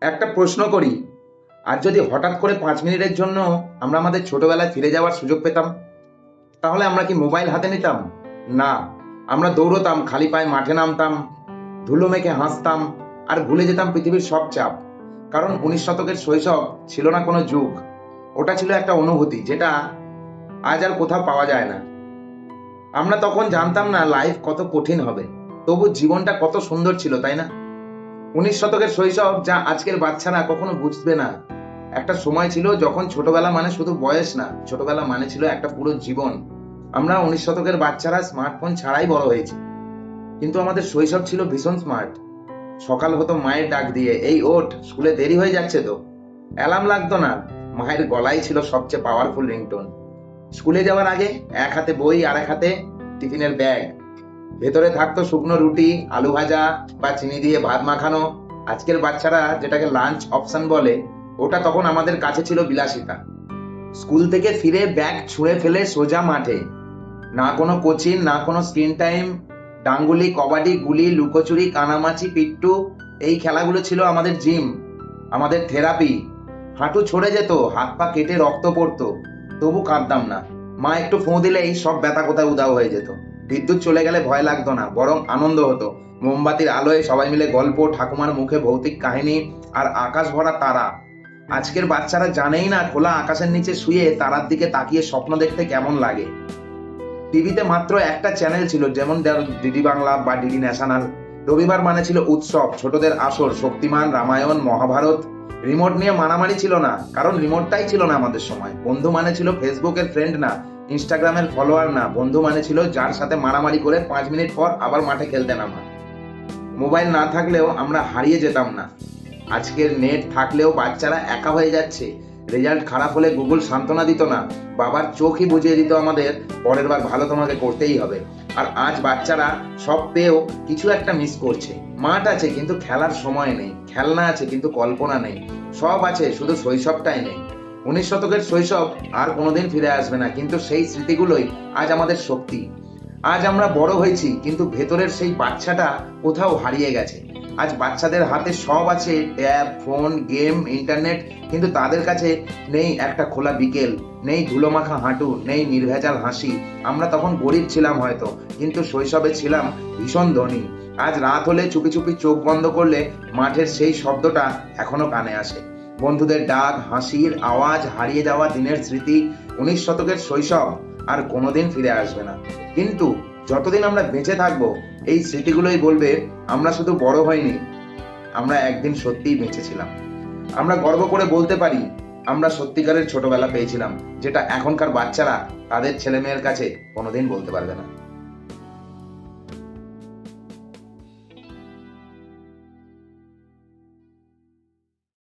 একটা প্রশ্ন করি, আর যদি হঠাৎ করে 5 মিনিটের জন্য আমরা আমাদের ছোটবেলায় ফিরে যাওয়ার সুযোগ পেতাম, তাহলে আমরা কি মোবাইল হাতে নিতাম? না, আমরা দৌড়তাম, খালি পায়ে মাঠে নামতাম, ধুলো মেখে হাসতাম, আর ভুলে যেতাম পৃথিবীর সব চাপ। কারণ 19 শতকের শৈশব ছিল না কোনো যুগ, ওটা ছিল একটা অনুভূতি যেটা আজ আর কোথাও পাওয়া যায় না। আমরা তখন জানতাম না লাইফ কত কঠিন হবে, তবু জীবনটা কত সুন্দর ছিল, তাই না? 19 শতকের শৈশব যা আজকের বাচ্চারা কখনো বুঝবে না। একটা সময় ছিল যখন ছোটবেলা মানে শুধু বয়স না, ছোটবেলা মানে ছিল একটা পুরো জীবন। আমরা 19 শতকের বাচ্চারা স্মার্টফোন ছাড়াই বড় হয়েছি, কিন্তু আমাদের শৈশব ছিল ভীষণ স্মার্ট। সকাল হতো মায়ের ডাক দিয়ে, এই ওঠ, স্কুলে দেরি হয়ে যাচ্ছে তো। অ্যালার্ম লাগতো না, মায়ের গলাই ছিল সবচেয়ে পাওয়ারফুল রিংটোন। স্কুলে যাওয়ার আগে এক হাতে বই আর এক হাতে টিফিনের ব্যাগ, ভেতরে থাকতো শুকনো রুটি, আলু ভাজা বা চিনি দিয়ে ভাত মাখানো। আজকের বাচ্চারা যেটাকে লাঞ্চ অপশন বলে, ওটা তখন আমাদের কাছে ছিল বিলাসিতা। স্কুল থেকে ফিরে ব্যাগ ছুঁড়ে ফেলে সোজা মাঠে, না কোনো কোচিং, না কোনো স্ক্রিন টাইম। ডাঙ্গুলি, কবাডি, গুলি, লুকোচুরি, কানামাছি, পিট্টু, এই খেলাগুলো ছিল আমাদের জিম, আমাদের থেরাপি। হাঁটু ছড়ে যেত, হাত পা কেটে রক্ত পড়তো, তবু কাঁদতাম না। মা একটু ফোঁ দিলেই সব ব্যথা কোথায় উধাও হয়ে যেত। বিদ্যুৎ চলে গেলে ভয় লাগতো না, বরং আনন্দ হতো। মোমবাতির আলোয় সবাই মিলে গল্প, ঠাকুমার মুখে ভৌতিক কাহিনী, আর আকাশ ভরা তারা। আজকের বাচ্চারা জানেই না খোলা আকাশের নিচে শুয়ে তারার দিকে তাকিয়ে স্বপ্ন দেখতে কেমন লাগে। টিভিতে মাত্র একটা চ্যানেল ছিল, যেমন ডিডি বাংলা বা ডিডি ন্যাশনাল। রবিবার মানে ছিল উৎসব, ছোটদের আসর, শক্তিমান, রামায়ণ, মহাভারত। রিমোট নিয়ে মারামারি ছিল না, কারণ রিমোটটাই ছিল না আমাদের সময়। বন্ধু মানে ছিল ফেসবুকের ফ্রেন্ড না, ইনস্টাগ্রামের ফলোয়ার না। বন্ধু মানে ছিল যার সাথে মারামারি করে 5 মিনিট পর আবার মাঠে খেলতে নামা। মোবাইল না থাকলেও আমরা হারিয়ে যেতাম না। আজকের নেট থাকলেও বাচ্চারা একা হয়ে যাচ্ছে। রেজাল্ট খারাপ হলে গুগল সান্ত্বনা দিত না, বাবার চোখই বুঝিয়ে দিত আমাদের, পরের বার ভালো তোমাকে করতেই হবে। আর আজ বাচ্চারা সব পেয়েও কিছু একটা মিস করছে। মাঠ আছে কিন্তু খেলার সময় নেই, খেলনা আছে কিন্তু কল্পনা নেই। সব আছে, শুধু শৈশবটাই নেই। 19 শতকের শৈশব আর কোনোদিন ফিরে আসবে না, কিন্তু সেই স্মৃতিগুলোই আজ আমাদের শক্তি। আজ আমরা বড় হয়েছি, কিন্তু ভেতরের সেই বাচ্চাটা কোথাও হারিয়ে গেছে। আজ বাচ্চাদের হাতে সব আছে, ট্যাব, ফোন, গেম, ইন্টারনেট, কিন্তু তাদের কাছে নেই একটা খোলা বিকেল, নেই ধুলো মাখা হাঁটু, নেই নির্ভেজাল হাসি। আমরা তখন গরিব ছিলাম হয়তো, কিন্তু শৈশবে ছিলাম ভীষণ ধনী। আজ রাত হলে চুপি চুপি চোখ বন্ধ করলে মাঠের সেই শব্দটা এখনো কানে আসে, বন্ধুদের ডাক, হাসির আওয়াজ, হারিয়ে যাওয়া দিনের স্মৃতি। 19 শতকের শৈশব আর কোনোদিন ফিরে আসবে না, কিন্তু যতদিন আমরা বেঁচে থাকবো এই স্মৃতিগুলোই বলবে আমরা শুধু বড় হইনি, আমরা একদিন সত্যিই বেঁচেছিলাম। আমরা গর্ব করে বলতে পারি আমরা সত্যিকারের ছোটবেলা পেয়েছিলাম, যেটা এখনকার বাচ্চারা তাদের ছেলে মেয়ের কাছে কোনোদিন বলতে পারবে না।